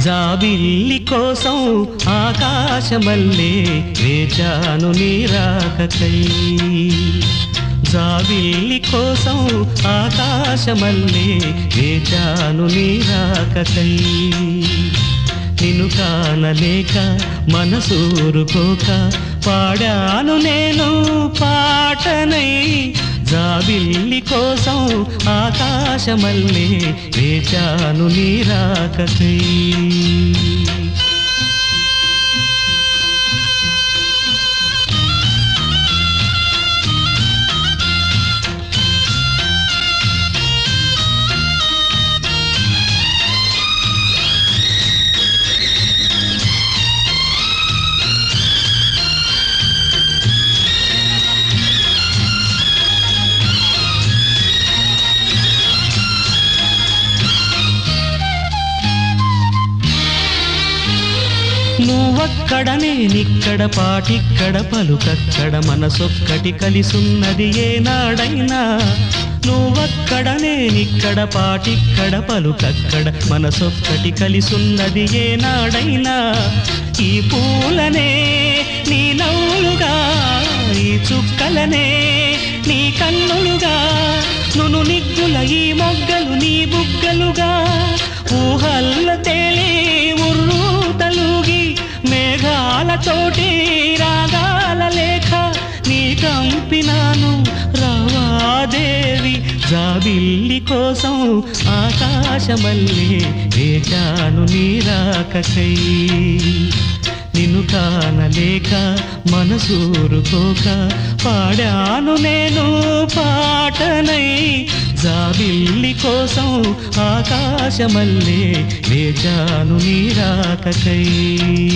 జాబిల్లి కోసం ఆకాశమల్లే వేచాను నీ రాకకై. జాబిల్లి కోసం ఆకాశమల్లే వేచాను నీ రాకకై. నిన్ను కానలేక మనసూరుకోక పాడాను నేను పాటనై. జాబిల్లి కోసం ఆకాశమల్లే వేచాను నీ రాకకై. నువ్వక్కడ నేనిక్కడ పాటిక్కడ పలుకక్కడ మనసొక్కటి కలిసున్నది ఏనాడైనా. నువ్వక్కడ నేనిక్కడ పాటిక్కడ పలుకక్కడ మనసొక్కటి కలిసున్నది ఏనాడైనా. ఈ పూలనే నీ నవ్వులుగా, ఈ చుక్కలనే నీ కన్నులుగా, నును నిగ్గుల ఈ మొగ్గలు నీ బుగ్గలుగా, ఊహల్ల తేలి ఉర్రు తలుగి మేఘాలతోటి రాగాల లేఖ నీ కంపినాను రావాదేవి. జాబిల్లి కోసం ఆకాశమల్లే వేచాను నీ రాకకై. నిన్ను కానలేక మనసూరుకోక పాడాను నేను పాటనై. జాబిల్లి కోసం ఆకాశమల్లే వేచాను నీ రాకకై.